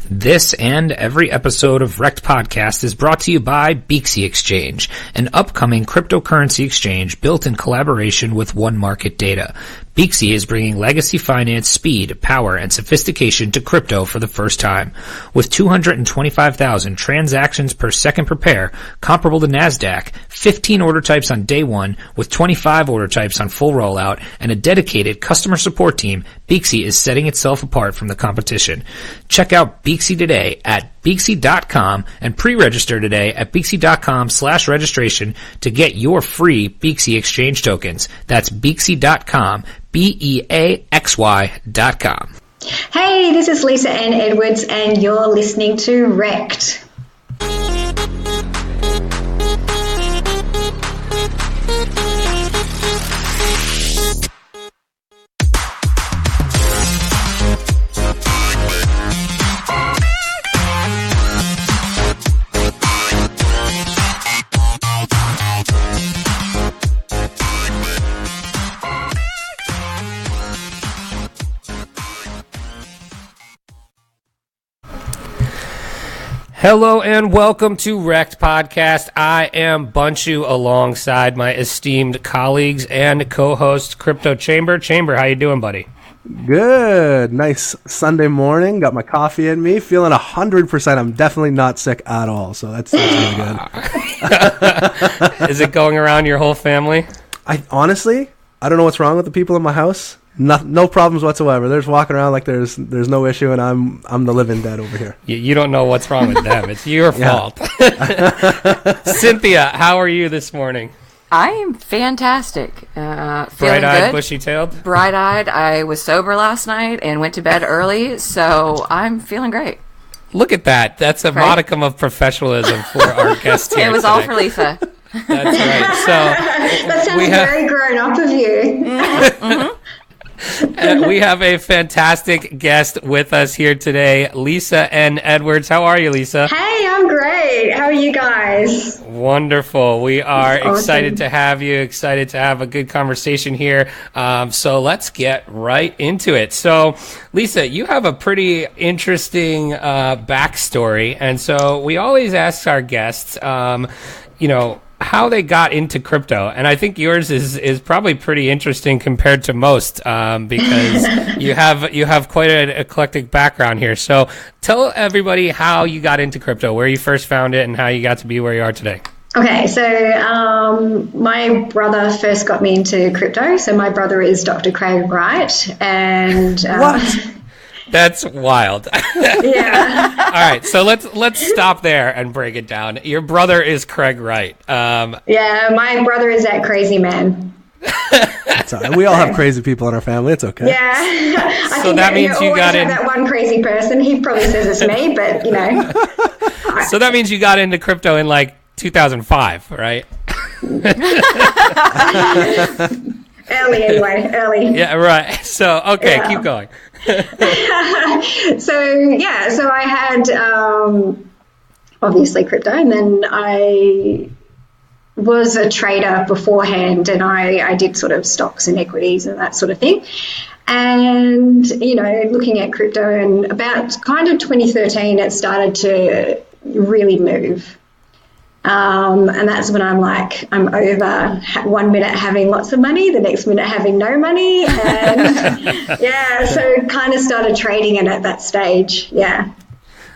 This and every episode of REKT Podcast is brought to you by Beaksy Exchange, an upcoming cryptocurrency exchange built in collaboration with One Market Data. Beaksy is bringing legacy finance speed, power, and sophistication to crypto for the first time. With 225,000 transactions per second per pair, comparable to NASDAQ, 15 order types on day one, with 25 order types on full rollout, and a dedicated customer support team, Beaksy is setting itself apart from the competition. Check out Beaksy today at Beaksy.com and pre-register today at Beaksy.com/registration to get your free Beaksy Exchange tokens. That's Beaksy.com, BEAXY.com. Hey, this is Lisa Ann Edwards, and you're listening to REKT. Hello and welcome to REKT Podcast. I am Bunchu alongside my esteemed colleagues and co-host Crypto Chamber. Chamber, how you doing, buddy? Good. Nice Sunday morning. Got my coffee in me. Feeling 100%. I'm definitely not sick at all, so that's really good. Is it going around your whole family? I don't know what's wrong with the people in my house. No problems whatsoever. They're just walking around like there's no issue, and I'm the living dead over here. You don't know what's wrong with them. It's your fault. Cynthia, how are you this morning? I am fantastic. Feeling Bright-eyed, good. bushy-tailed? Bright-eyed. I was sober last night and went to bed early, so I'm feeling great. Look at that. That's a modicum of professional for our guest here It was today. all for Lisa. That's right. So That sounds very grown up of you. Mm-hmm. We have a fantastic guest with us here today, Lisa N. Edwards. How are you, Lisa? Hey, I'm great. How are you guys? Wonderful. We are Awesome. excited to have you, excited to have a good conversation here. So let's get right into it. So, Lisa, you have a pretty interesting backstory. And so we always ask our guests, how they got into crypto, and I think yours is probably pretty interesting compared to most, because you have quite an eclectic background here. So tell everybody how you got into crypto, where you first found it, and how you got to be where you are today. Okay, so my brother first got me into crypto. So my brother is Dr. Craig Wright, and What? That's wild. yeah. All right, so let's stop there and break it down. Your brother is Craig Wright. Yeah, my brother is that crazy man. It's all right. We all have crazy people in our family. It's okay. Yeah. I So think that means you always got have in. that one crazy person. He probably says it's me, but So that means you got into crypto in like 2005, right? Early anyway, early. Yeah, right. So okay, Yeah. keep going. So I had obviously crypto, and then I was a trader beforehand, and I did sort of stocks and equities and that sort of thing. And, looking at crypto, and about kind of 2013, it started to really move. And that's when I'm like, I'm over 1 minute having lots of money, the next minute having no money. And so kind of started trading it at that stage. Yeah.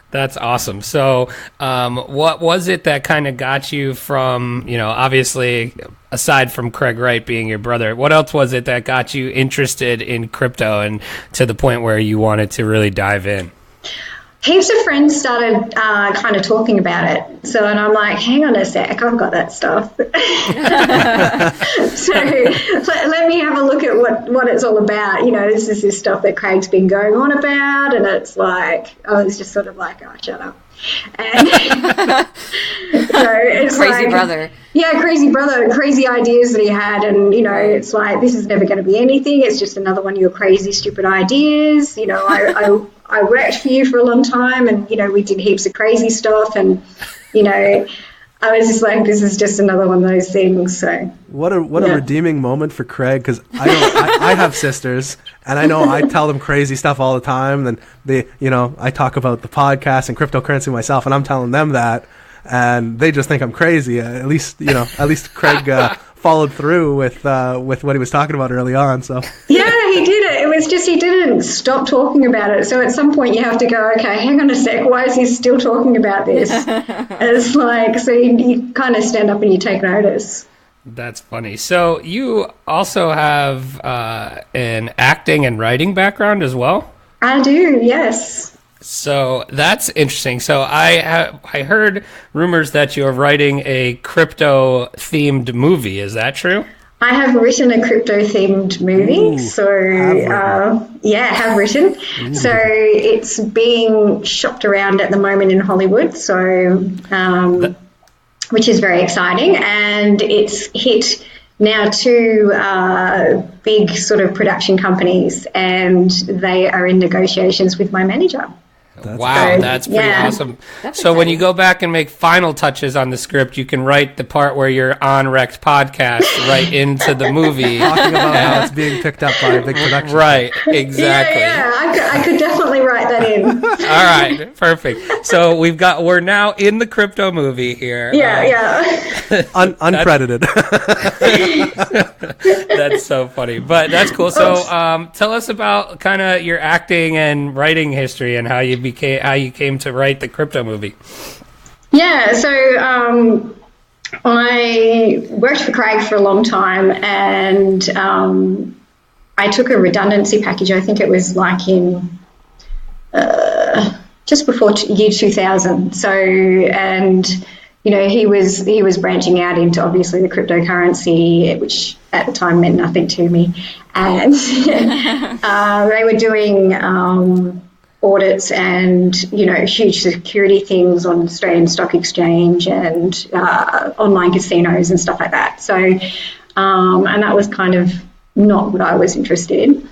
That's awesome. So what was it that kind of got you from, obviously, aside from Craig Wright being your brother, what else was it that got you interested in crypto and to the point where you wanted to really dive in? Heaps of friends started kind of talking about it. And I'm like, hang on a sec, I've got that stuff. So let me have a look at what it's all about. This is this stuff that Craig's been going on about. And it's like, I was just sort of like, oh, shut up. And so it's Crazy brother. Yeah, crazy brother, crazy ideas that he had. And, it's like, this is never going to be anything. It's just another one of your crazy, stupid ideas. I worked for you for a long time, and, we did heaps of crazy stuff. And, I was just like, this is just another one of those things. So what a redeeming moment for Craig, because I have sisters, and I know I tell them crazy stuff all the time. And I talk about the podcast and cryptocurrency myself, and I'm telling them that, and they just think I'm crazy. At least Craig followed through with what he was talking about early on. So yeah, he did it. It was just he didn't stop talking about it. So at some point you have to go, okay, hang on a sec. Why is he still talking about this? It's like, so you kind of stand up and you take notice. That's funny. So you also have an acting and writing background as well? I do, yes. So that's interesting. So I heard rumors that you're writing a crypto-themed movie. Is that true? I have written a crypto-themed movie. Have written. Ooh. So it's being shopped around at the moment in Hollywood. So, which is very exciting, and it's hit now 2 big sort of production companies, and they are in negotiations with my manager. That's pretty awesome. So when you go back and make final touches on the script, you can write the part where you're on REKT podcast right into the movie. Talking about how it's being picked up by a big production. Right, exactly. Yeah. I could definitely write that in. All right, perfect. So we're now in the crypto movie here. Yeah. Uncredited. That's so funny, but that's cool. So tell us about kind of your acting and writing history and how you came to write the crypto movie. Yeah, so I worked for Craig for a long time, and I took a redundancy package. I think it was like in just before year 2000. So, and he was branching out into obviously the cryptocurrency, which at the time meant nothing to me, and they were doing audits and huge security things on Australian Stock Exchange and online casinos and stuff like that. So and that was kind of not what I was interested in.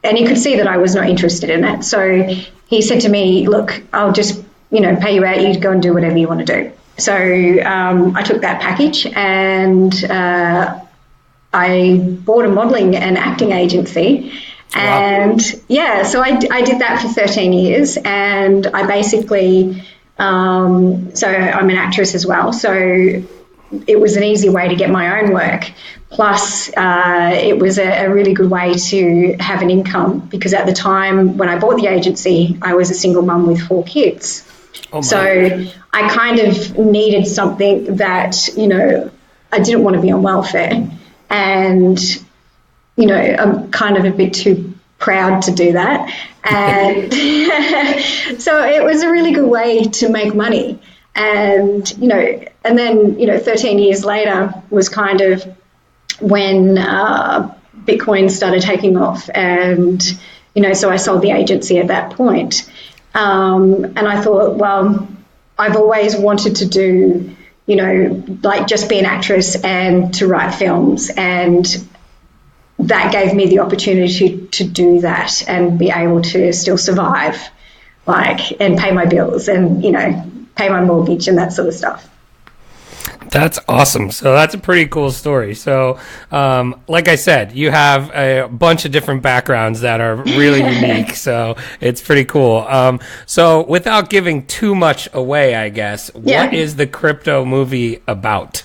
And he could see that I was not interested in it. So he said to me, look, I'll just pay you out, you go and do whatever you want to do. So I took that package, and I bought a modelling and acting agency. And so I did that for 13 years, and I basically, so I'm an actress as well. So it was an easy way to get my own work. Plus, it was a really good way to have an income, because at the time when I bought the agency, I was a single mum with 4 kids. So I kind of needed something that, I didn't want to be on welfare. And I'm kind of a bit too proud to do that. And so it was a really good way to make money. And, and then, 13 years later was kind of when Bitcoin started taking off. And, so I sold the agency at that point. And I thought, well, I've always wanted to do, just be an actress and to write films, and that gave me the opportunity to do that and be able to still survive, and pay my bills and, pay my mortgage and that sort of stuff. That's awesome. So that's a pretty cool story. So, like I said, you have a bunch of different backgrounds that are really unique. So it's pretty cool. So without giving too much away, I guess, what is the crypto movie about?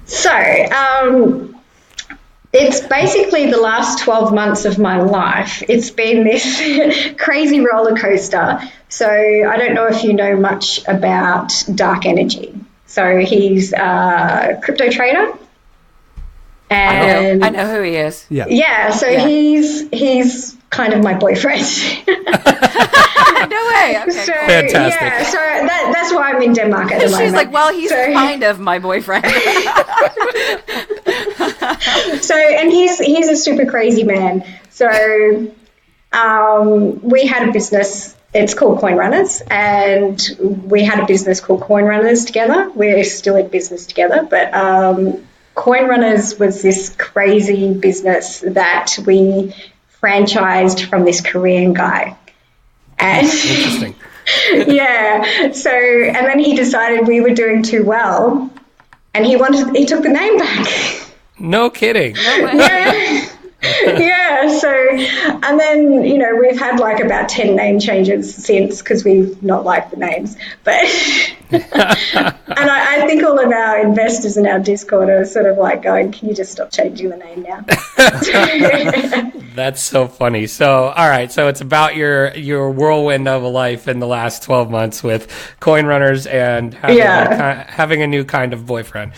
So, it's basically the last 12 months of my life. It's been this crazy roller coaster. So I don't know if you know much about dark energy. So he's a crypto trader. And I know who he is. He's kind of my boyfriend. No way. Okay, so, cool. Fantastic. Yeah, so that's why I'm in Denmark at the moment. She's like, well, he's kind of my boyfriend. So, and he's a super crazy man. So we had a business. It's called Coinrunners, and we had a business called Coinrunners together. We're still in business together, but Coinrunners was this crazy business that we franchised from this Korean guy. And interesting. Yeah. So, and then he decided we were doing too well, and he took the name back. No kidding. No way. Yeah. Yeah, so, and then, we've had like about 10 name changes since because we've not liked the names. But, and I think all of our investors in our Discord are sort of like going, can you just stop changing the name now? That's so funny. So, all right. So it's about your whirlwind of a life in the last 12 months with Coinrunners and having a new kind of boyfriend.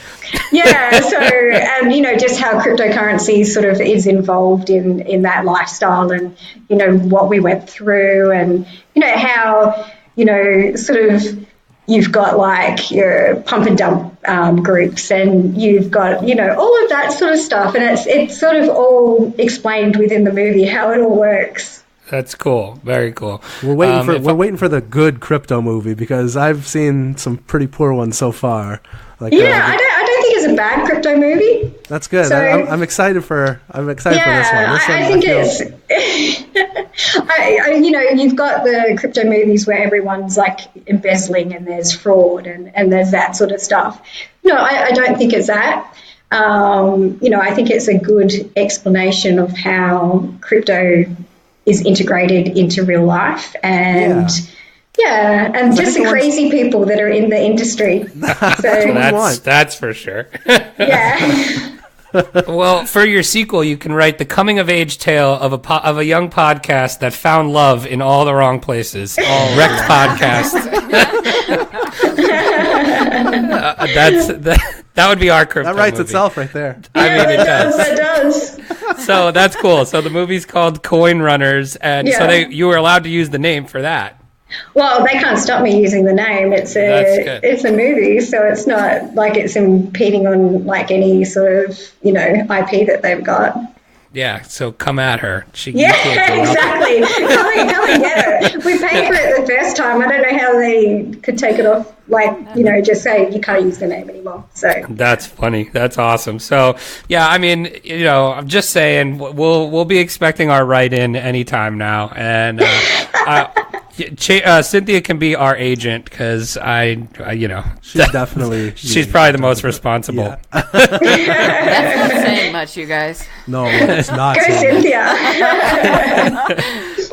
Yeah. So, and, just how cryptocurrency sort of is involved in that lifestyle and, what we went through and, how, sort of you've got like your pump and dump groups and you've got, all of that sort of stuff. And it's sort of all explained within the movie how it all works. That's cool. Very cool. We're waiting for the good crypto movie because I've seen some pretty poor ones so far. I don't think it's a bad crypto movie. That's good. So, I'm excited for this one. I think you've got the crypto movies where everyone's like embezzling and there's fraud and there's that sort of stuff. No, I don't think it's that. I think it's a good explanation of how crypto is integrated into real life and and just the crazy people that are in the industry. That's for sure. Yeah. Well, for your sequel, you can write the coming-of-age tale of a young podcast that found love in all the wrong places. REKT podcast. That would be our crypto That writes movie. itself right there. I mean, it does. It does. So that's cool. So the movie's called Coinrunners, and so you were allowed to use the name for that. Well, they can't stop me using the name. It's a movie, so it's not like it's impeding on like any sort of IP that they've got. Yeah, so come at her. Exactly. Come and get her. We paid for it the first time. I don't know how they could take it off. Just say you can't use the name anymore. So that's funny. That's awesome. So yeah, I mean, I'm just saying we'll be expecting our write-in anytime now, and Cynthia can be our agent because she's definitely she's probably the most responsible. Yeah. That's not saying much, you guys. No, it's not. Go Cynthia.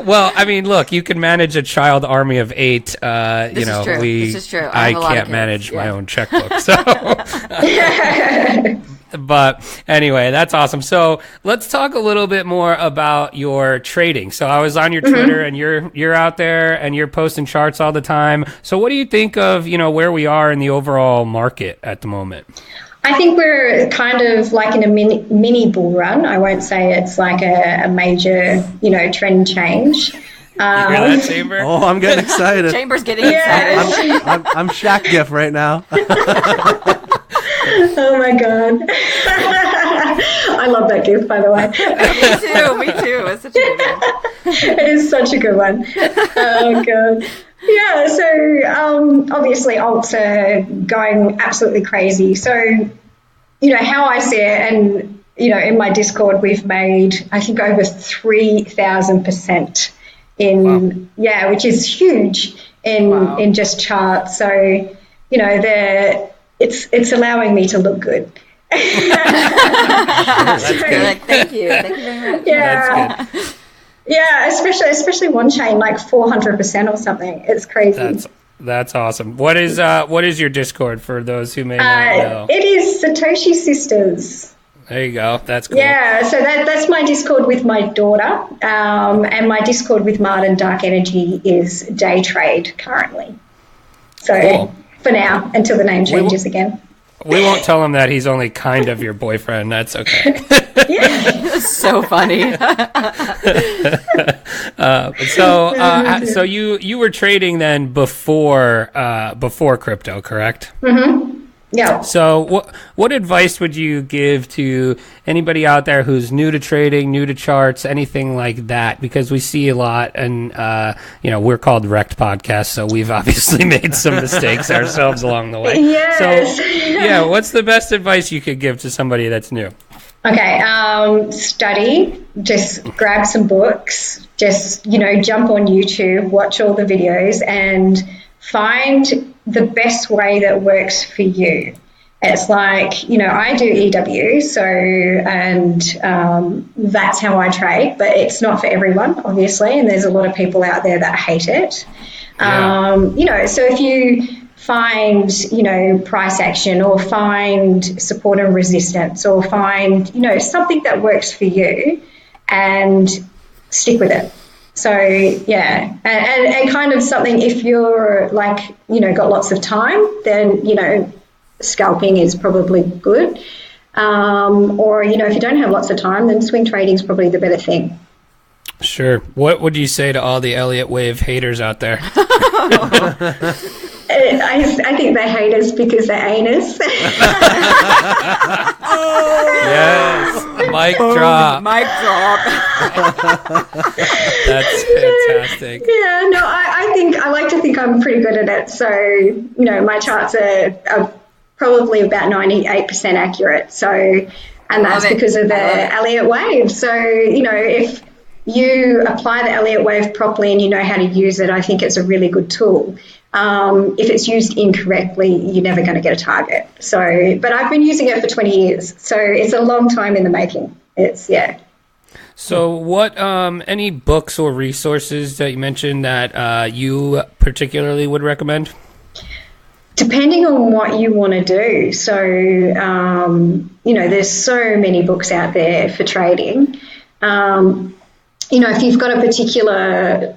Well, I mean, look, you can manage a child army of 8. This is true. This is true. I can't manage my own checkbook. So, but anyway, that's awesome. So let's talk a little bit more about your trading. So I was on your Twitter, and you're out there and you're posting charts all the time. So what do you think of where we are in the overall market at the moment? I think we're kind of like in a mini bull run. I won't say it's like a major, trend change. You hear that, Chamber? Oh, I'm getting excited. Chamber's getting excited. I'm Shaq GIF right now. Oh my god. I love that GIF, by the way. Me too. It's such a good one. It is such a good one. Oh god. Yeah, so obviously alts are going absolutely crazy. So, how I see it, and, in my Discord, we've made, I think, over 3,000% which is huge in just charts. So, it's allowing me to look good. That's good. Thank you very much. Yeah. That's good. Yeah, especially one chain, like 400% or something. It's crazy. That's awesome. What is your Discord for those who may not know? It is Satoshi Sisters. There you go. That's cool. Yeah, so that's my Discord with my daughter, and my Discord with Martin Dark Energy is day trade currently. So cool. For now, until the name changes again. We won't tell him that he's only kind of your boyfriend. That's okay. That's so funny. So you were trading then before crypto, correct? Mm-hmm. Yeah. So what advice would you give to anybody out there who's new to trading, new to charts, anything like that? Because we see a lot, and we're called REKT Podcast, so we've obviously made some mistakes ourselves along the way. Yes. So what's the best advice you could give to somebody that's new? Okay, study, just grab some books, just, jump on YouTube, watch all the videos and find the best way that works for you. It's like, I do EW, and that's how I trade, but it's not for everyone, obviously, and there's a lot of people out there that hate it. Yeah. So if you find, price action or find support and resistance or find, something that works for you and stick with it. So, yeah, and kind of something, if you're like, got lots of time, then, scalping is probably good. Or, if you don't have lots of time, then swing trading is probably the better thing. Sure. What would you say to all the Elliott Wave haters out there? I think they hate us because they're anus. Yes. Mic drop. Mic drop. That's fantastic. Yeah, no, I like to think I'm pretty good at it. So, my charts are probably about 98% accurate. So, and that's because of the Elliott Wave. So, if you apply the Elliott Wave properly and you know how to use it, I think it's a really good tool. If it's used incorrectly, you're never going to get a target. So, but I've been using it for 20 years, so it's a long time in the making. So what, any books or resources that you mentioned that you particularly would recommend? Depending on what you want to do. So, there's so many books out there for trading. If you've got a particular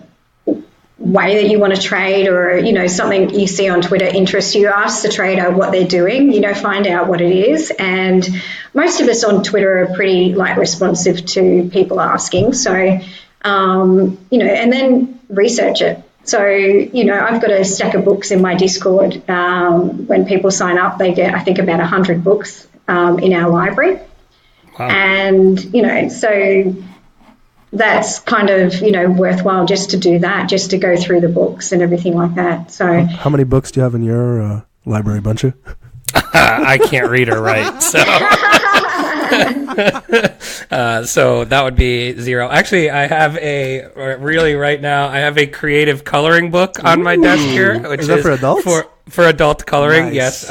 way that you want to trade or, something you see on Twitter interests you, ask the trader what they're doing, find out what it is. And most of us on Twitter are pretty responsive to people asking. So, and then research it. So, I've got a stack of books in my Discord. When people sign up, they get, I think, about 100 books in our library. Wow. And, so that's kind of, worthwhile just to do that, just to go through the books and everything like that. So, how many books do you have in your library, bunch of? I can't read or write, so so that would be 0. Actually, I have right now I have a creative coloring book on my desk here, which is that for adults? For adult coloring. Nice. Yes.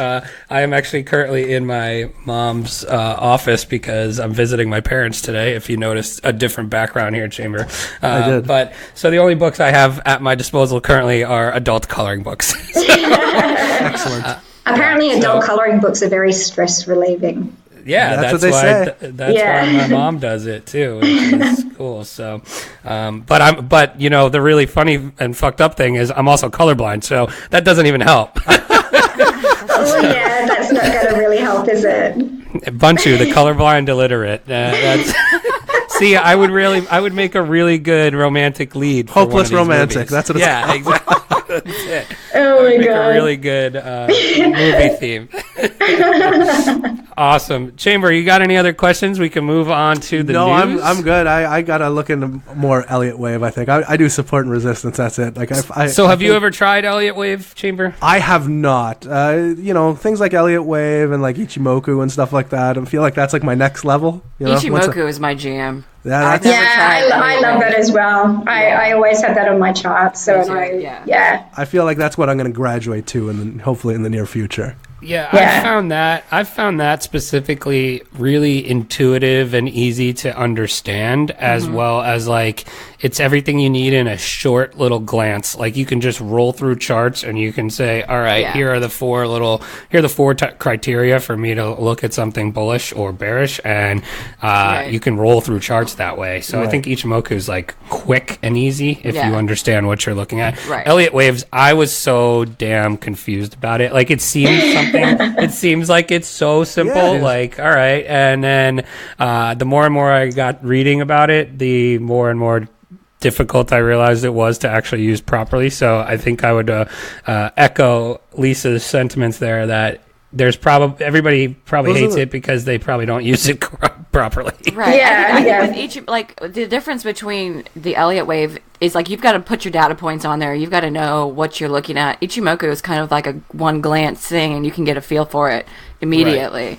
I am actually currently in my mom's office because I'm visiting my parents today. If you noticed a different background here, Chamber. I did. But so the only books I have at my disposal currently are adult coloring books. Excellent. Apparently, adult coloring books are very stress relieving. Yeah, that's what they say. That's why my mom does it too, which is cool. So, but the really funny and fucked up thing is I'm also colorblind, so that doesn't even help. Oh yeah, that's not going to really help, is it? Bunchu, the colorblind illiterate. That's see, I would make a really good romantic lead. For Hopeless one of these romantic. movies. That's what it's called. Exactly. That's it. Oh my A god! really good movie theme. Awesome, Chamber. You got any other questions? We can move on to the news. No, I'm good. I gotta look into more Elliott Wave. I think I do support and resistance. That's it. Have you ever tried Elliott Wave, Chamber? I have not. Things like Elliott Wave and like Ichimoku and stuff like that. I feel like that's like my next level. Ichimoku is my jam. Yeah, I love that as well. I always have that on my chart. So I feel like that's what I'm going to graduate to, and then hopefully in the near future. Yeah, I found that specifically really intuitive and easy to understand, as well as like it's everything you need in a short little glance. Like you can just roll through charts and you can say, all right, here are the four criteria for me to look at something bullish or bearish, and you can roll through charts that way. So I think Ichimoku is like quick and easy if you understand what you're looking at. Right. Elliott Waves, I was so damn confused about it. Like it seems it seems like it's so simple, like, all right. And then the more and more I got reading about it, the more and more difficult I realized it was to actually use properly. So I think I would echo Lisa's sentiments there that there's everybody probably hates it because they probably don't use it properly. Right. I think with each, the difference between the Elliott Wave is you've got to put your data points on there. You've got to know what you're looking at. Ichimoku is kind of like a one glance thing, and you can get a feel for it immediately.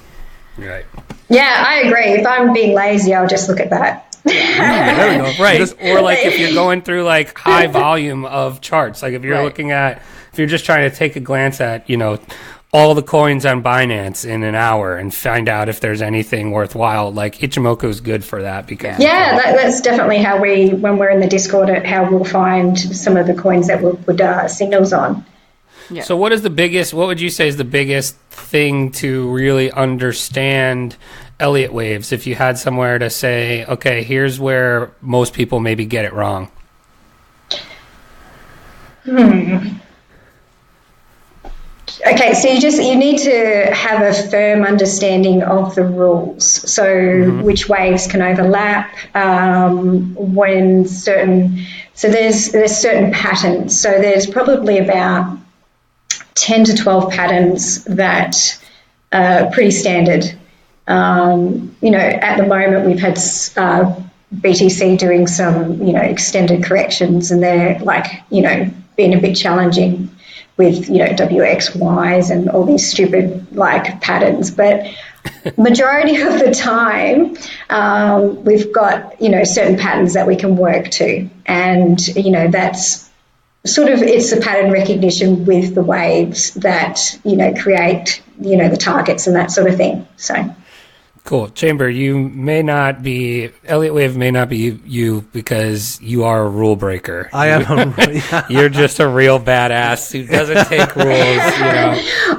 Right. Yeah, I agree. If I'm being lazy, I'll just look at that. There we go. Right. Or like if you're going through like high volume of charts, like if you're looking at, if you're just trying to take a glance at, all the coins on Binance in an hour and find out if there's anything worthwhile, like Ichimoku is good for that because that's definitely how when we're in the Discord, how we'll find some of the coins that we'll put signals on. Yeah. So what would you say is the biggest thing to really understand Elliott waves if you had somewhere to say, okay, here's where most people maybe get it wrong? Okay, so you need to have a firm understanding of the rules. So which waves can overlap, there's certain patterns. So there's probably about 10 to 12 patterns that are pretty standard. At the moment we've had BTC doing some, extended corrections, and they're being a bit challenging with, WXYs and all these stupid patterns. But majority of the time, we've got, certain patterns that we can work to. And, that's sort of, it's the pattern recognition with the waves that, create, the targets and that sort of thing. So. Cool. Chamber, Elliott Wave may not be you because you are a rule breaker. I am. You're just a real badass who doesn't take rules,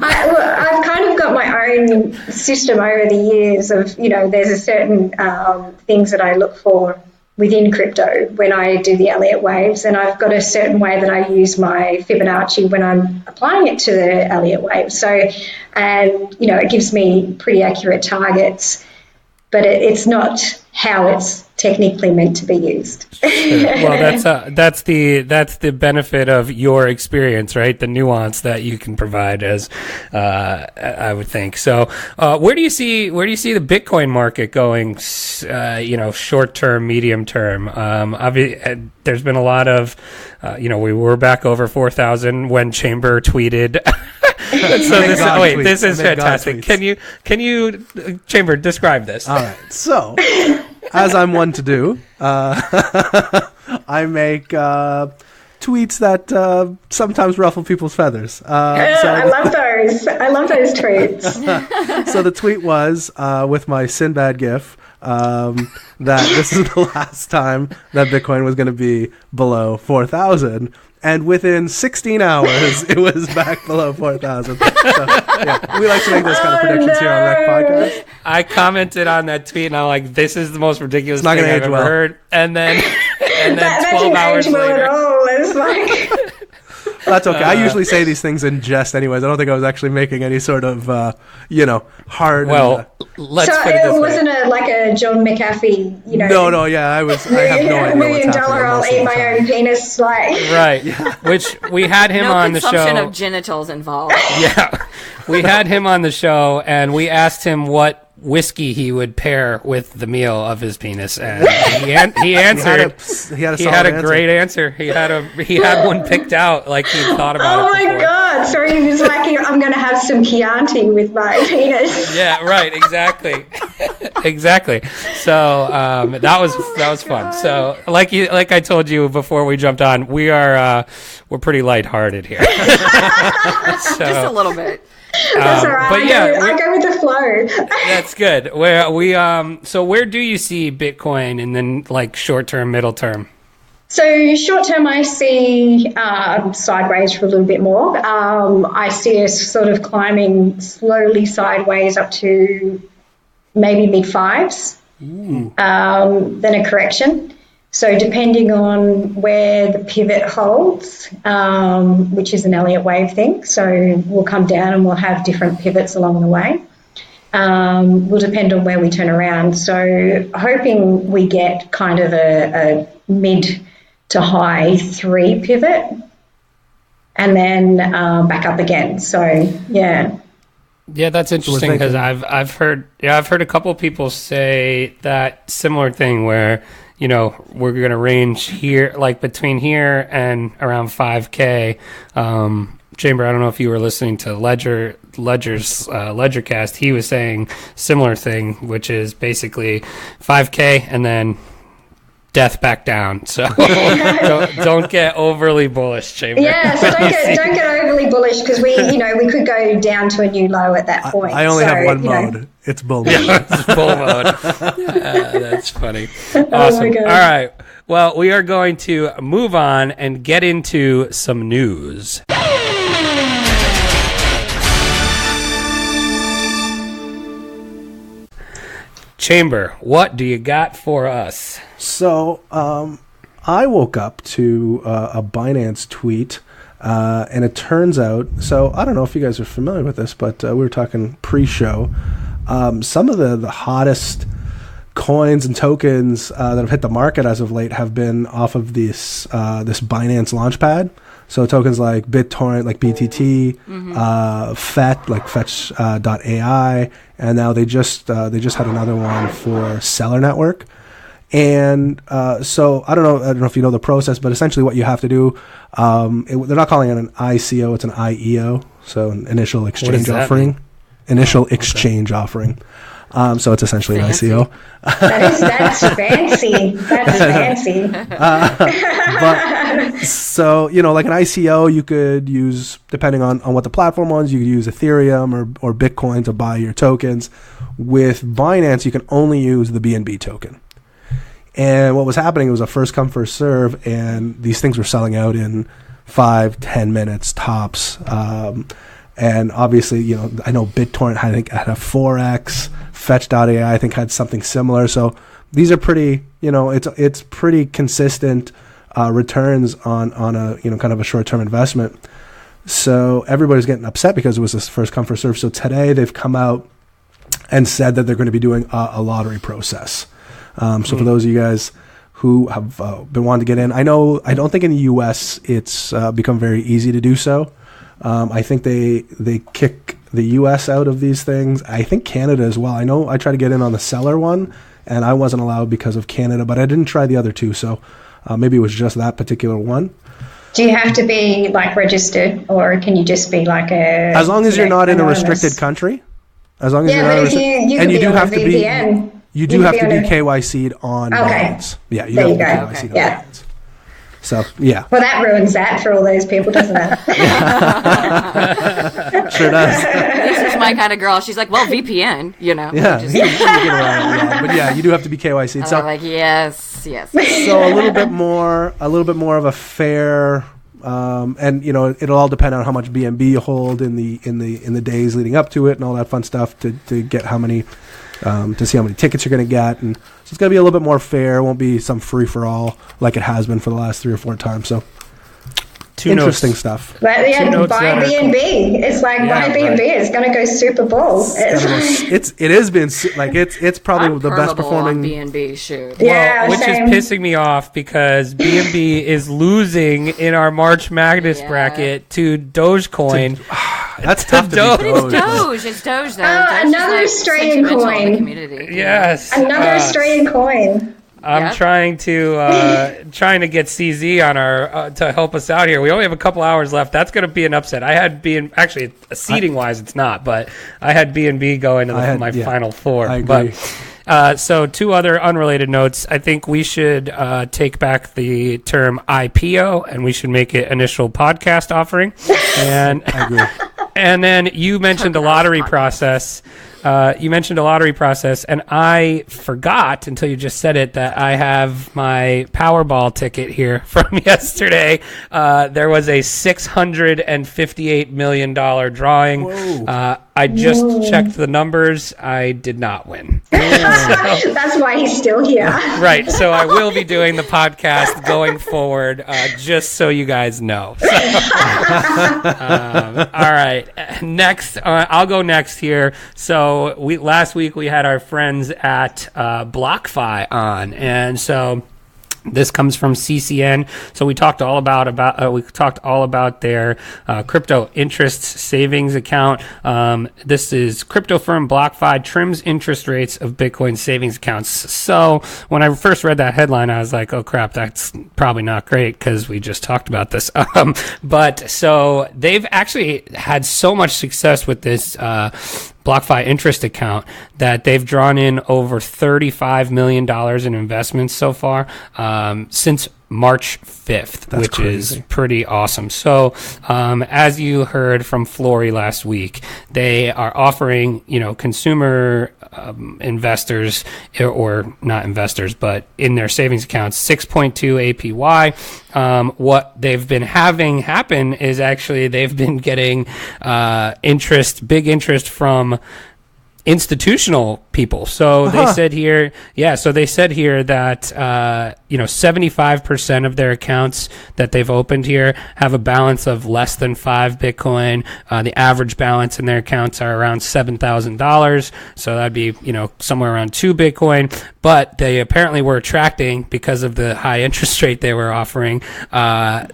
I've kind of got my own system over the years of, there's a certain things that I look for within crypto when I do the Elliott waves, and I've got a certain way that I use my Fibonacci when I'm applying it to the Elliott wave. So, and it gives me pretty accurate targets, but it's not how it's technically meant to be used. Well, that's the benefit of your experience, right? The nuance that you can provide, as I would think. So, where do you see the Bitcoin market going? Short term, medium term. There's been a lot of, we were back over 4,000 when Chamber tweeted. This is fantastic. Can you, Chamber, describe this? All right. So, as I'm one to do, I make tweets that sometimes ruffle people's feathers. I love those. I love those tweets. So the tweet was with my Sinbad gif that this is the last time that Bitcoin was going to be below 4,000. And within 16 hours, it was back below 4,000. So, yeah, we like to make those kind of predictions here on REKT Podcast. I commented on that tweet, and I'm like, this is the most ridiculous thing I've ever heard. And then 12 hours later. It's like... That's okay. I usually say these things in jest anyways. I don't think I was actually making any sort of, hard... Well, let's put it this way. So it wasn't a John McAfee, No, yeah, I have no idea $1 million I'll eat my own penis, Right, yeah. Which we had him on the show. No consumption of genitals involved. Yeah, we had him on the show, and we asked him what whiskey he would pair with the meal of his penis, and he answered. He had a great answer. He had one picked out, like he'd thought about it before. Oh my god! So he was like, "I'm going to have some Chianti with my penis." Yeah, right. Exactly. Exactly. So that was fun. So like I told you before we jumped on, we're pretty lighthearted here. Just a little bit. That's all right. But I go with the flow. That's good. So where do you see Bitcoin in the short term, middle term? So short term, I see sideways for a little bit more. I see us sort of climbing slowly sideways up to maybe mid fives, then a correction. So depending on where the pivot holds, which is an Elliott wave thing, so we'll come down and we'll have different pivots along the way. Will depend on where we turn around. So hoping we get kind of a mid to high 3 pivot and then back up again. So, yeah. Yeah, that's interesting because I've heard a couple of people say that similar thing where, we're going to range here, between here and around 5K. Chamber, I don't know if you were listening to Ledger Ledgercast, he was saying similar thing, which is basically 5K and then death back down. So don't get overly bullish, Chamber. Yeah, so don't get overly bullish, because we could go down to a new low at that point. I only have one mode. It's bull mode. Yeah, it's bull mode. Yeah, that's funny. Awesome. Oh my God. All right. Well, we are going to move on and get into some news. Chamber, what do you got for us? So, I woke up to a Binance tweet, and it turns out, so I don't know if you guys are familiar with this, but we were talking pre-show. Some of the hottest coins and tokens that have hit the market as of late have been off of this Binance Launchpad. So tokens like BitTorrent, like BTT, FET, like Fetch.ai, and now they just had another one for Seller Network. And so I don't know if you know the process, but essentially what you have to do, they're not calling it an ICO, it's an IEO, so an initial exchange offering. Initial exchange offering. So it's essentially an ICO. That's fancy. That's fancy. But so, like an ICO, you could use, depending on what the platform was, you could use Ethereum or Bitcoin to buy your tokens. With Binance, you can only use the BNB token. And what was happening, it was a first come, first serve, and these things were selling out in 5-10 minutes tops. And obviously, I know BitTorrent had a 4x, Fetch.ai I think had something similar. So these are pretty, it's pretty consistent returns on a kind of a short term investment. So everybody's getting upset because it was this first come, first serve. So today they've come out and said that they're going to be doing a lottery process. So for those of you guys who have been wanting to get in, I don't think in the US it's become very easy to do so. I think they kick the US out of these things. I think Canada as well. I know I tried to get in on the seller one, and I wasn't allowed because of Canada, but I didn't try the other two, so maybe it was just that particular one. Do you have to be registered, or can you just be as long as you're not in a restricted country? As long as you're not and you do have to be. You do have to be KYC'd on Binance. Yeah, you have to be KYC'd on Binance. So, yeah. Well, that ruins that for all those people, doesn't it? Sure does. This is my kind of girl. She's like, well, VPN, Yeah. You get around, yeah. But yeah, you do have to be KYC'd. So I'm like, yes. So a little bit more of a fair, and it'll all depend on how much BNB you hold in the days leading up to it and all that fun stuff to get how many. To see how many tickets you're going to get, and so it's going to be a little bit more fair. It won't be some free for all like it has been for the last 3 or 4 times. So interesting stuff. But yeah, buy BNB. It's like buy BNB. It's going to go super bull. It has been it's probably the best performing BNB shoot. Yeah, which is pissing me off because BNB is losing in our March Madness bracket to Dogecoin. That's tough to But it's Doge. It's Doge, though. Another Australian coin. Yes. Another Australian coin. I'm trying to get CZ on our to help us out here. We only have a couple hours left. That's going to be an upset. I had actually seeding wise, it's not, but I had BNB going to my final 4. I agree. But so 2 other unrelated notes. I think we should take back the term IPO and we should make it initial podcast offering. And I agree. And then you mentioned a lottery process. And I forgot until you just said it that I have my Powerball ticket here from yesterday. There was a $658 million drawing. I just checked the numbers. I did not win. That's why he's still here. Right. So I will be doing the podcast going forward, just so you guys know. So, all right. Next, I'll go next here. So last week we had our friends at BlockFi on, and so This comes from CCN. So we talked all about their crypto interest savings account. This is crypto firm BlockFi trims interest rates of Bitcoin savings accounts. So when I first read that headline, I was like, oh crap, that's probably not great because we just talked about this. But so they've actually had so much success with this BlockFi interest account that they've drawn in over $35 million in investments so far since March 5th, That's which crazy. is pretty awesome. So, as you heard from Flory last week, they are offering, consumer investors, or not investors, but in their savings accounts, 6.2 APY. What they've been having happen is actually they've been getting big interest from institutional people. So they said here, that 75% of their accounts that they've opened here have a balance of less than 5 Bitcoin. The average balance in their accounts are around $7,000. So that'd be, somewhere around 2 Bitcoin. But they apparently were attracting, because of the high interest rate they were offering,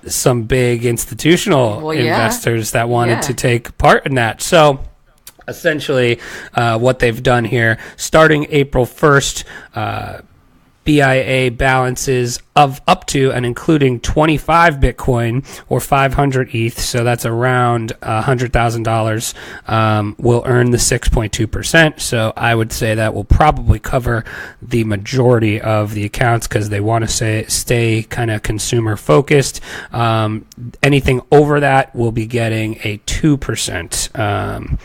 some big institutional investors that wanted to take part in that. So essentially, what they've done here, starting April 1st, BIA balances of up to and including 25 Bitcoin or 500 ETH, so that's around $100,000, will earn the 6.2%. So I would say that will probably cover the majority of the accounts because they want to stay kind of consumer focused. Anything over that will be getting a 2%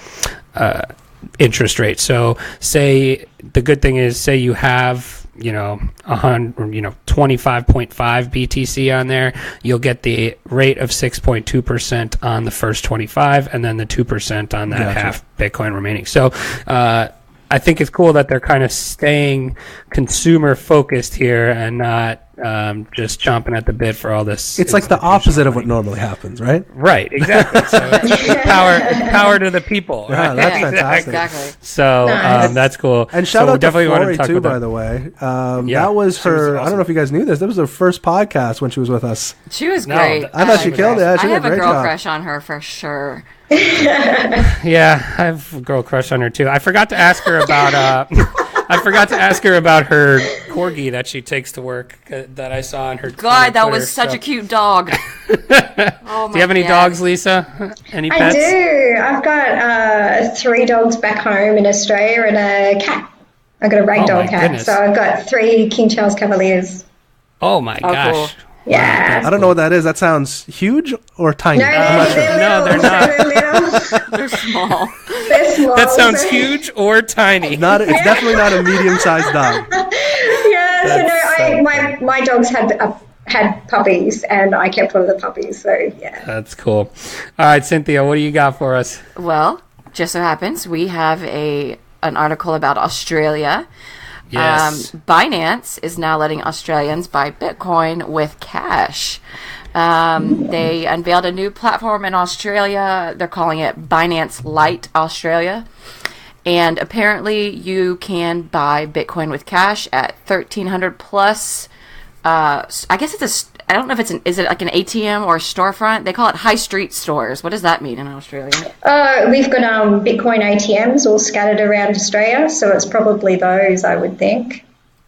interest rate. So say the good thing is, say you have 25.5 BTC on there, you'll get the rate of 6.2% on the first 25 and then the 2% on that half Bitcoin remaining. So I think it's cool that they're kind of staying consumer focused here and not just chomping at the bit for all this. It's like the opposite of what normally happens, right? Right, exactly. So it's power to the people. Yeah, Right? that's fantastic. Exactly. So that's cool. And shout so out to Flory talk too, about by that. the way. Yeah, that was she was her. I awesome. don't know if you guys knew this. That was her first podcast when she was with us. She was No, great. I thought she killed it. She I did have a a great girl job. crush on her for sure. Yeah, I have a girl crush on her too. I forgot to ask her about her corgi that she takes to work that I saw on her. God, that Twitter, was such so. a cute dog. Oh Do you have any dogs, Lisa? Any I pets? do. I've got 3 dogs back home in Australia and a cat. I've got a ragdoll my cat. goodness. So I've got 3 King Charles Cavaliers. Oh my gosh. cool. Yeah. I don't know what that is. That sounds huge or tiny. No, I'm not sure. they're No, they're not. They're small. They're small. That sounds so- huge or tiny. It's definitely not a medium-sized dog. Yeah, so no, my dogs had puppies, and I kept one of the puppies. So yeah. That's cool. All right, Cynthia, what do you got for us? Well, just so happens we have an article about Australia. Yes. Binance is now letting Australians buy Bitcoin with cash. They unveiled a new platform in Australia. They're calling it Binance Lite Australia. And apparently you can buy Bitcoin with cash at 1,300 plus. I guess I don't know if is it like an ATM or a storefront? They call it high street stores. What does that mean in Australia? We've got Bitcoin ATMs all scattered around Australia, so it's probably those, I would think.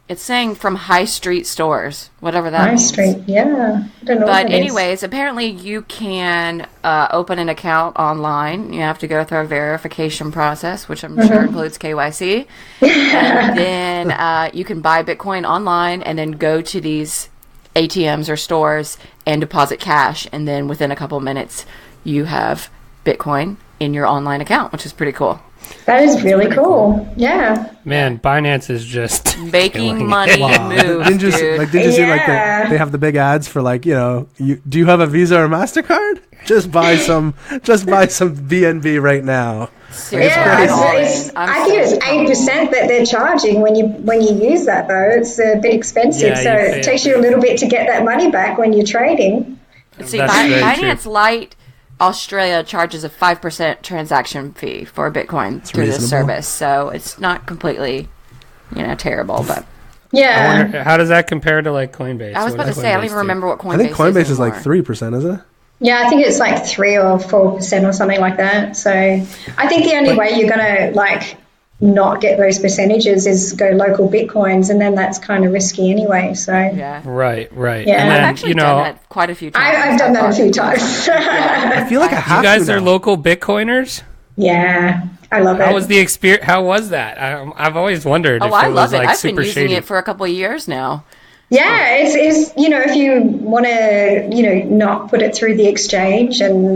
It's saying from high street stores, whatever that High means. Street, yeah. I don't know But what it is. anyways, apparently you can open an account online. You have to go through a verification process, which I'm sure includes KYC. And then you can buy Bitcoin online and then go to these ATMs or stores and deposit cash. And then within a couple minutes, you have Bitcoin in your online account, which is pretty cool. That is really cool. Yeah. Man, Binance is just Making killing money it. moves, Didn't you see, dude. did you see Yeah. they have the big ads for do you have a Visa or MasterCard? Just buy some BNB right now. Seriously, Yeah, I'm all in. I think it's 8% that they're charging when you use that though. It's a bit expensive, Yeah, so you it pay takes it. you a little bit to get that money back when you're trading. See, That's very Binance Lite Australia charges a 5% transaction fee for Bitcoin through this reasonable. service, so it's not completely, terrible. But Yeah. I wonder, how does that compare to like Coinbase? I was about to say, I don't even remember what Coinbase is. I think Coinbase is like anymore. 3%, is it? Yeah, I think it's like 3 or 4% or something like that. So I think the only way you're going to like not get those percentages is go local Bitcoins, and then that's kind of risky anyway. So Yeah. Right. Yeah. And I've then, actually done that quite a few times. I've done that a few times. I feel like I have you guys to are now. local Bitcoiners? Yeah, I love it. How was the experience? How was that? I've always wondered if Oh, I it was love it. like I've super been using shady. it for a couple of years now. Yeah, it's if you want to, not put it through the exchange and,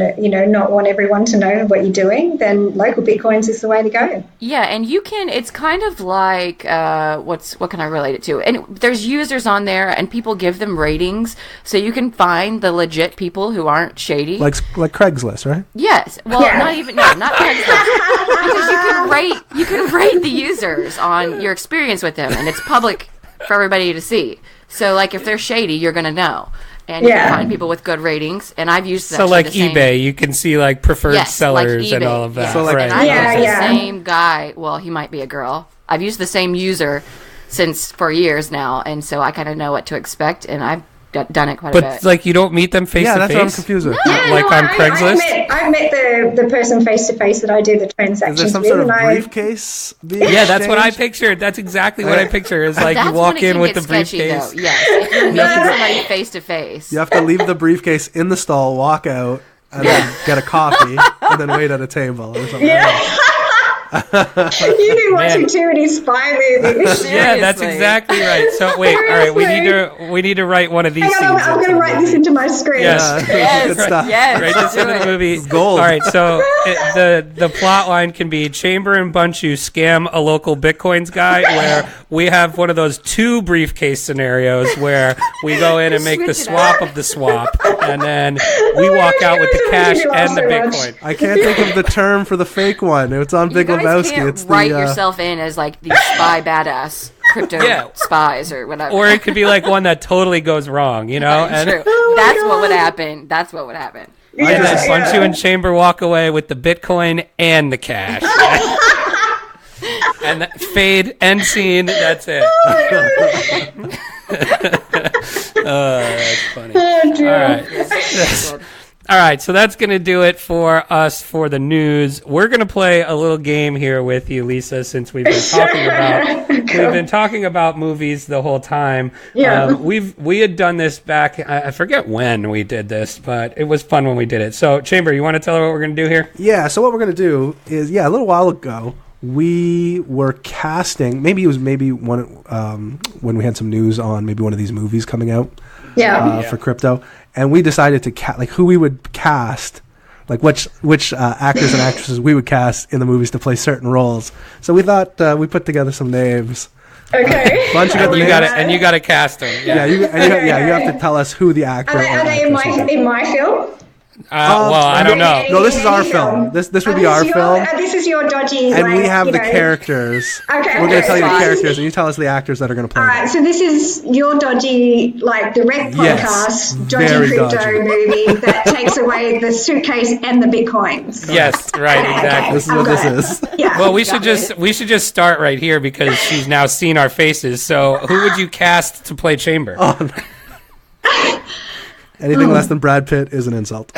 not want everyone to know what you're doing, then local Bitcoins is the way to go. Yeah, and you can, it's kind of like, what can I relate it to? And there's users on there and people give them ratings, so you can find the legit people who aren't shady. Like Craigslist, right? Yes. Well, Yeah. not Craigslist. Because you can rate the users on your experience with them, and it's public for everybody to see. So, like, if they're shady, you're going to know. And you Yeah. can find people with good ratings, and I've used So like eBay, you can see like preferred Yes, sellers like and eBay, all of that. yes. So, like- right. And I've Yeah, used the yeah. same guy. Well, he might be a girl. I've used the same user for years now, and so I kind of know what to expect, and I've done it quite a But bit. like you don't meet them face Yeah, to that's what I'm face. confused with. Like on Craigslist? I've met the person face to face that I do the Is there transactions some with, sort of and I briefcase being Yeah, that's what I exchanged? pictured. That's exactly what I picture. Is like That's you when walk it in can with get the sketchy, briefcase. though. Yes, if you're meeting somebody face to face. You have to leave the briefcase in the stall, walk out, and then get a coffee, and then wait at a table or something. yeah. You've been watching too many spy movies. Yeah, that's Seriously. exactly right. So wait, all right, we need to write one of these Hang on, scenes. I'm into going to the write movie. this into my script. Yes. Good stuff. Write this into the movie. gold. All right, so the plot line can be Chamber and Bunchu scam a local Bitcoins guy, where we have one of those 2 briefcase scenarios where we go in and make the Switch it swap of the swap, and then we walk out with the cash and the Bitcoin. I can't think of the term for the fake one. It's on Big You guys Lebowski. can't It's write the yourself in as like the spy badass crypto Yeah. spies or whatever. Or it could be like one that totally goes wrong, you know? And True. Oh my That's what God. would happen. That's what would happen. And then just- Bunchu and Chamber walk away with the Bitcoin and the cash. And that fade, end scene, that's it. That's funny. Oh, dear. All right. Yes. All right, so that's going to do it for us for the news. We're going to play a little game here with you, Lisa, since we've been talking about movies the whole time. Yeah. We had done this back. I forget when we did this, but it was fun when we did it. So, Chamber, you want to tell her what we're going to do here? Yeah, so what we're going to do is, a little while ago, we were casting, maybe one when we had some news on maybe one of these movies coming out Yeah. for crypto, and we decided to like who we would cast, like which actors and actresses we would cast in the movies to play certain roles. So we thought we put together some names. Okay. Bunch, you got the You names? got it, and you got to cast them. Yeah, you have to tell us who the actor Are or they in actress would be. my film? Well, I don't know. No, this is our film. This would be our film. This is your dodgy. And we like, have you the know. characters. Okay, We're going to tell you the fine. characters, and you tell us the actors that are going to play All them. right, so this is your dodgy, like the REKT Yes, podcast, dodgy very crypto dodgy. movie that takes away the suitcase and the bitcoins. Yes, right, Okay, exactly. This is what I've got this it. is. Yeah. Well, we should just start right here because she's now seen our faces. So, who would you cast to play Chamber? Anything less than Brad Pitt is an insult.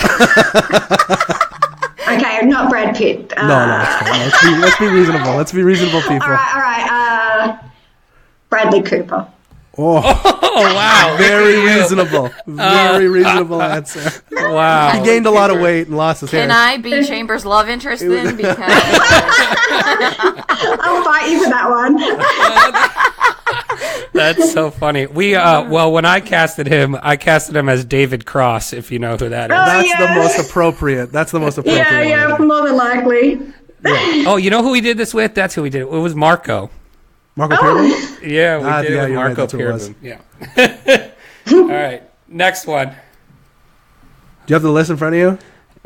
Okay, not Brad Pitt. No, that's fine. Let's be reasonable. Let's be reasonable people. All right. Bradley Cooper. Oh, Oh wow, very reasonable. Very reasonable answer. wow. He gained a lot of weight and lost his hair. Can I be Chambers' love interest then? Because I'll fight you for that one. That's so funny. We when I casted him as David Cross, if you know who that is. That's yes. the most appropriate. That's the most appropriate Yeah, one. more than likely. Oh, you know who we did this with? That's who we did it. It was Marco. Marco Pierre? Yeah, we did it with you're right, Marco that's who it was. Pierbin. Yeah. All right, next one. Do you have the list in front of you?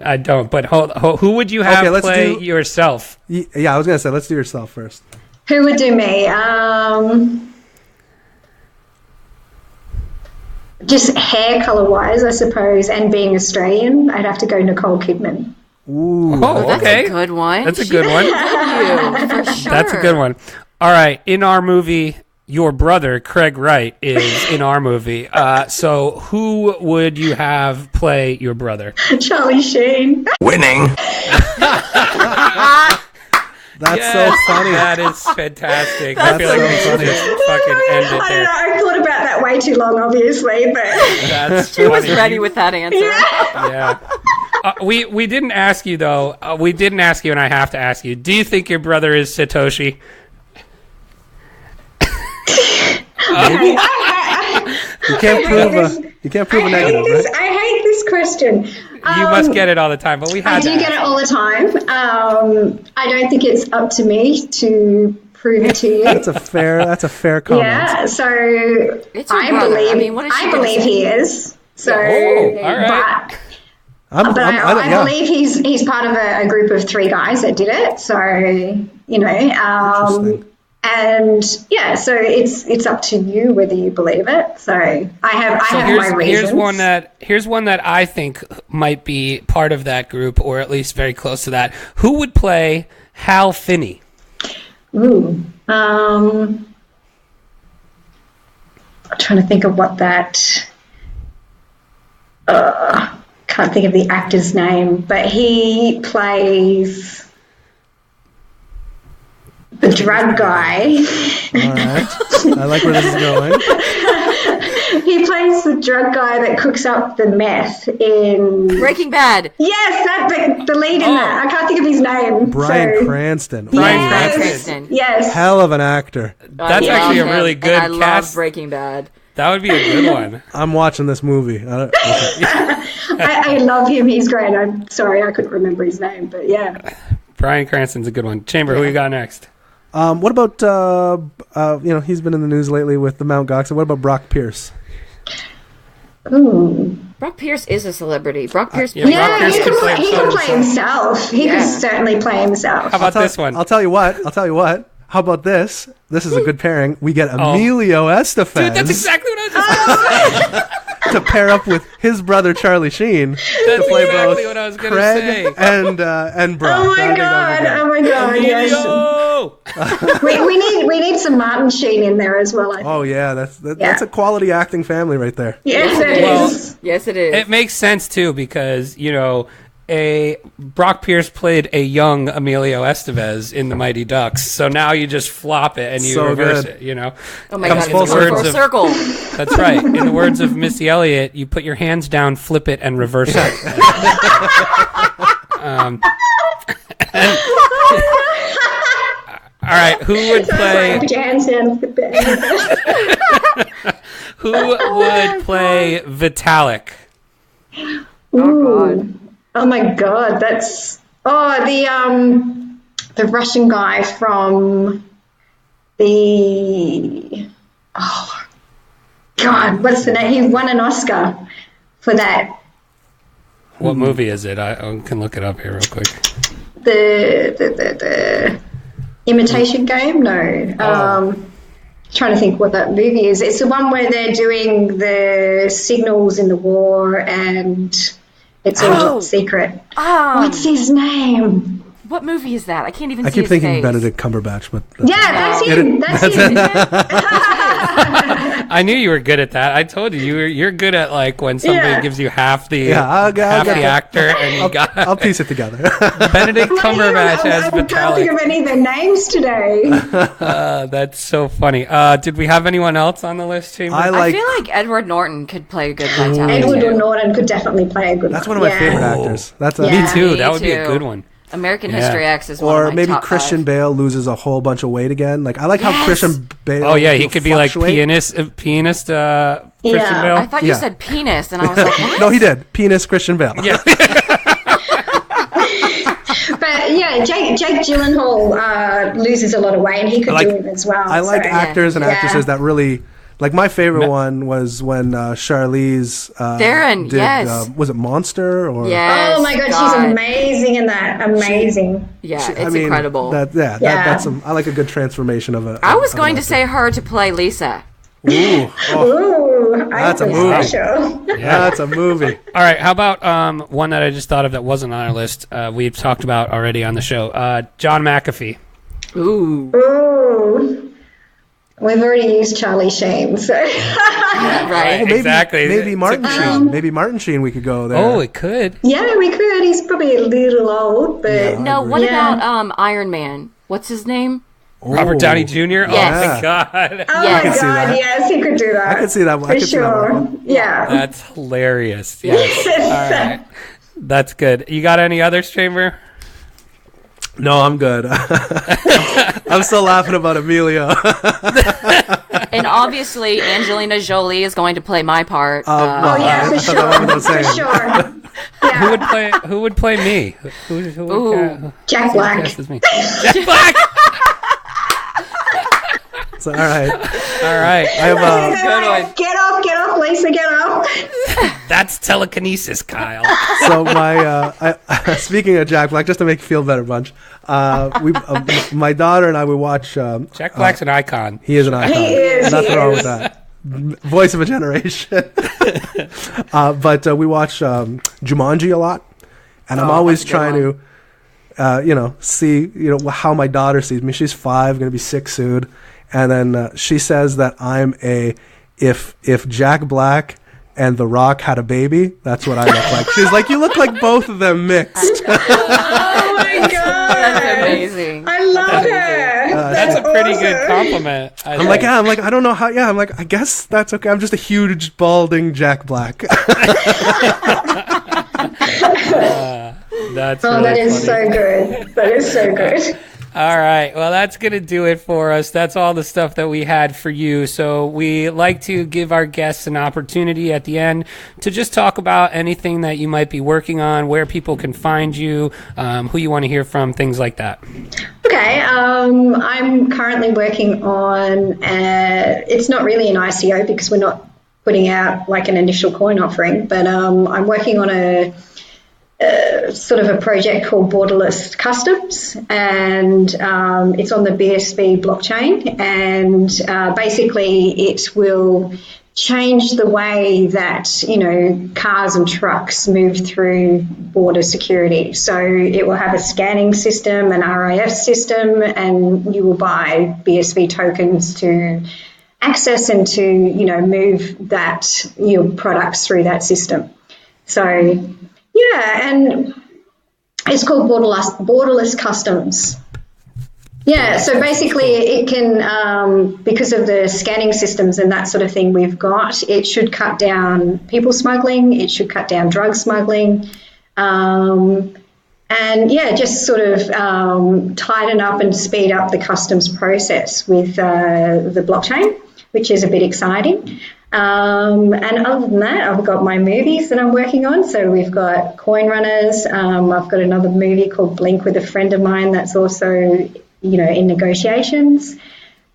I don't, but who would you have Okay, let's play do- yourself? Yeah, I was going to say, let's do yourself first. Who would do me? Just hair color wise, I suppose, and being Australian, I'd have to go Nicole Kidman. Ooh. Oh, that's okay. a good one. That's a good one. You, for sure. That's a good one. All right, in our movie, your brother, Craig Wright, is in our movie. So who would you have play your brother? Charlie Sheen. Winning. That's so funny. That is fantastic. That's I feel like we so should just fucking end it I don't there. know. I thought about that way too long, obviously, but That's She was funny. ready with that answer. Yeah. We didn't ask you, though. We didn't ask you, and I have to ask you. Do you think your brother is Satoshi? Maybe. You can't prove a negative, right? I hate this question. You must get it all the time, but we I had do to get ask. it all the time. I don't think it's up to me to prove it to you. That's a fair comment. Yeah, so It's your I brother. believe I mean, what is she I gonna believe say? he is. So, all right. I believe he's part of a group of 3 guys that did it. So Interesting. and yeah, so it's up to you whether you believe it. So I have my reasons. Here's one that I think might be part of that group, or at least very close to that. Who would play Hal Finney? Ooh, I'm trying to think of what that. Can't think of the actor's name, but he plays the drug guy. All right. I like where this is going. He plays the drug guy that cooks up the meth in. Breaking Bad. Yes, the lead in that. I can't think of his name. Bryan so- Cranston. Bryan Yes. Cranston. Yes. Hell of an actor. That's I actually love a really him, good and I cast. love Breaking Bad. That would be a good one. I'm watching this movie. I love him. He's great. I'm sorry I couldn't remember his name, but yeah. Bryan Cranston's a good one. Chamber, who you got next? What about he's been in the news lately with the Mount Gox. What about Brock Pierce? Ooh. Brock Pierce is a celebrity. Brock Pierce. Yeah, Brock Pierce he could play could play himself. He Yeah. could certainly play himself. How about this one? I'll tell you what. How about this? This is a good pairing. We get Emilio Estevez Dude, that's exactly what I was just going to say. to pair up with his brother Charlie Sheen to That's play exactly both what I was going to Craig say. and Brock. Oh I think my that would be god! good. Oh my god! Yes. Emilio! We need some Martin Sheen in there as well. I think. Oh yeah, that's a quality acting family right there. Yes, it Well, is. Yes, it is. It makes sense, too, because, Brock Pierce played a young Emilio Estevez in The Mighty Ducks. So now you just flop it and you So reverse good. it, oh my Comes god! in the It's a words full of- circle. That's right. In the words of Missy Elliott, you put your hands down, flip it, and reverse it. All right, who would play? Put your hands down. Who would play Vitalik? Ooh. Oh my god, that's the Russian guy from the God, what's the name? He won an Oscar for that. What movie is it? I can look it up here real quick. The Imitation Game? No. Trying to think what that movie is. It's the one where they're doing the signals in the war and it's all top secret. What's his name? What movie is that? I can't even I see keep his thinking face. Benedict Cumberbatch, but Yeah, that's him. That's him. I knew you were good at that. I told you you're good at like when somebody Yeah. gives you half the I'll get the that. actor and you got I'll piece it together. Benedict Cumberbatch as I can't think Vitalik. of any of their names today. That's so funny. Did we have anyone else on the list, Chamber? I feel like Edward Norton could play a good Vitalik. Edward too. Norton could definitely play a good That's one. one of my Yeah. favorite actors. That's Yeah. Me too. Me That would be a too. good one. American Yeah. History X is one of Or my maybe top Christian 5. Bale loses a whole bunch of weight again. Like I like how Christian Bale. Oh yeah, he could be like fluctuate. pianist Christian Yeah. Bale. I thought you Yeah. said penis, and I was like, what? No, he did. Penis Christian Bale. Yeah. But yeah, Jake Gyllenhaal loses a lot of weight, and he could like- do it as well. I like so. actors and Yeah. actresses that really. Like my favorite one was when Charlize Theron, did, yes. was it Monster or Yes, Oh my God, she's amazing in that. Amazing. Yeah, I it's mean, incredible. Yeah. that's I like a good transformation of a. I was of going an to say her to play Lisa. actor. Ooh, oh, Ooh, That's a I movie. special. that's a movie. All right, how about one that I just thought of that wasn't on our list? We've talked about already on the show. John McAfee. Ooh. Ooh. We've already used Charlie Sheen, so Right. Maybe, Exactly. Maybe Martin Sheen. Maybe Martin Sheen. We could go there. Oh, it could. yeah, we could. He's probably a little old, but Yeah. No, what Yeah. about Iron Man? What's his name? Robert Downey Jr. Yes. Oh my God. oh Yes. my see god, that. yes, he could do that. I could see that. for I could see that sure. working. Yeah. That's hilarious. Yes. All right. That's good. You got any others, Chamber? No, I'm good. I'm still laughing about Emilio. And obviously, Angelina Jolie is going to play my part. Oh yeah, for I thought that one was sure, for saying. sure. Yeah, Who would play me? Who would Jack Black. cast as me? Jack Black. So, all right. All right. I have Good one. Get off, Lisa, get off. That's telekinesis, Kyle. so speaking of Jack Black, just to make you feel better, bunch. My daughter and I would watch. Jack Black's an icon. He is an icon. He is, Nothing he wrong is. with that. Voice of a generation. But we watch Jumanji a lot, and I'm always that's a good trying to, see, how my daughter sees me. She's 5, going to be 6 soon, and then she says that I'm if Jack Black and The Rock had a baby, that's what I look like. She's like, you look like both of them mixed. Oh my god, That's amazing. I love her. That's a pretty good awesome. compliment. I'm like, I don't know how. Yeah, I'm like, I guess that's okay. I'm just a huge balding Jack Black. That's Oh, really that is funny. so good. That is so good. All right. Well, that's going to do it for us. That's all the stuff that we had for you. So we like to give our guests an opportunity at the end to just talk about anything that you might be working on, where people can find you, who you want to hear from, things like that. Okay, I'm currently working on, it's not really an ICO because we're not putting out like an initial coin offering, but I'm working on a sort of a project called Borderless Customs, and it's on the BSV blockchain, and basically it will change the way that cars and trucks move through border security. So it will have a scanning system, an RIF system, and you will buy BSV tokens to access and to move your products through that system. So yeah, and it's called Borderless Customs. Yeah, so basically it can, because of the scanning systems and that sort of thing we've got, it should cut down people smuggling, it should cut down drug smuggling, and yeah, just sort of tighten up and speed up the customs process with the blockchain, which is a bit exciting. And other than that, I've got my movies that I'm working on. So we've got Coinrunners. I've got another movie called Blink with a friend of mine that's also, in negotiations.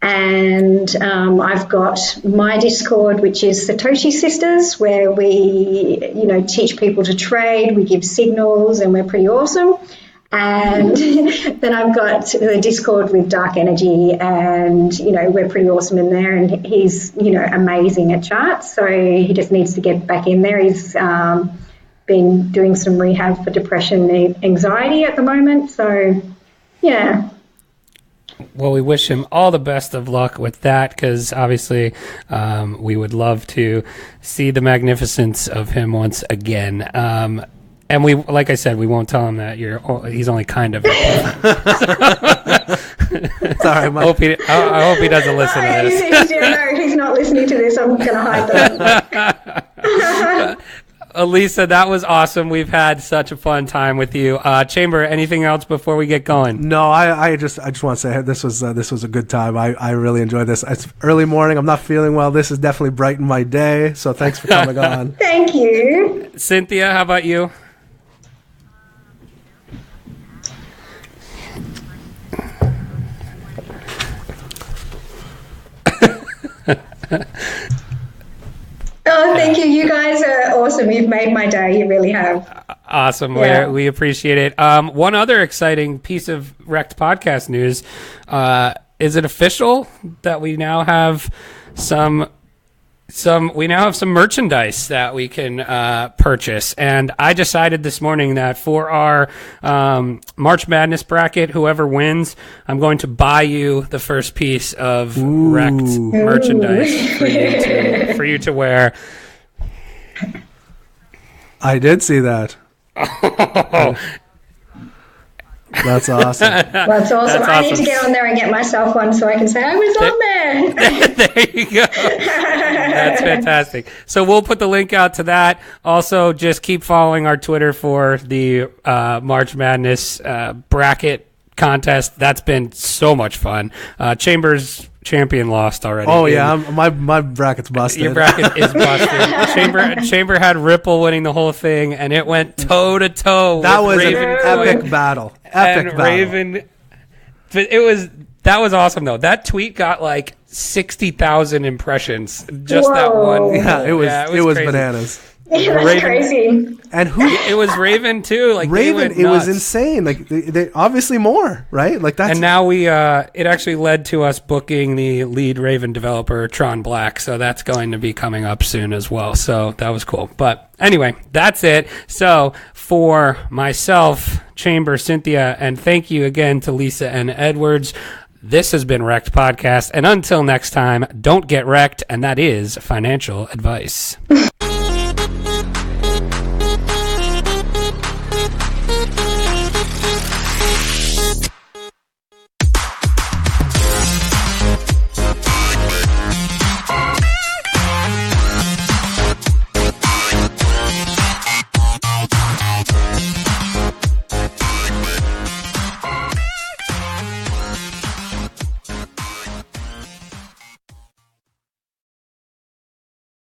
And I've got my Discord, which is Satoshi Sisters, where we, teach people to trade. We give signals, and we're pretty awesome. And then I've got the Discord with Dark Energy, and, we're pretty awesome in there. And he's, amazing at charts. So he just needs to get back in there. He's been doing some rehab for depression and anxiety at the moment. So, yeah. Well, we wish him all the best of luck with that, because obviously we would love to see the magnificence of him once again. And we, like I said, we won't tell him that he's only kind of. Sorry, I hope he doesn't listen to this. He's not listening to this. I'm going to hide that. Elisa, that was awesome. We've had such a fun time with you. Chamber, anything else before we get going? No, I just want to say this was a good time. I really enjoyed this. It's early morning. I'm not feeling well. This has definitely brightened my day. So thanks for coming on. Thank you. Cynthia, how about you? Oh, thank you. You guys are awesome. You've made my day. You really have. Awesome. Yeah. We appreciate it. One other exciting piece of REKT podcast news. Is it official that we now have some we now have some merchandise that we can purchase, and I decided this morning that for our March Madness bracket, whoever wins, I'm going to buy you the first piece of REKT merchandise for you to wear. I did see that. That's awesome. That's awesome. I need to get on there and get myself one so I can say I was on there. There you go. That's fantastic. So we'll put the link out to that. Also, just keep following our Twitter for the March Madness bracket contest. That's been so much fun. Chambers champion lost already. Oh yeah, my bracket's busted. Your bracket is busted. Chamber had Ripple winning the whole thing, and it went toe to toe. That was Raven an epic battle. Raven. But that was awesome though. That tweet got like 60,000 impressions. Just Whoa. that one. Yeah, it was crazy. Bananas. That's Raven, crazy. And who? It was Raven too. Like Raven, it was insane. Like they obviously more, right? Like that's. And now it actually led to us booking the lead Raven developer, Tron Black. So that's going to be coming up soon as well. So that was cool. But anyway, that's it. So for myself, Chamber, Cynthia, and thank you again to Lisa and Edwards. This has been REKT Podcast. And until next time, don't get wrecked. And that is financial advice.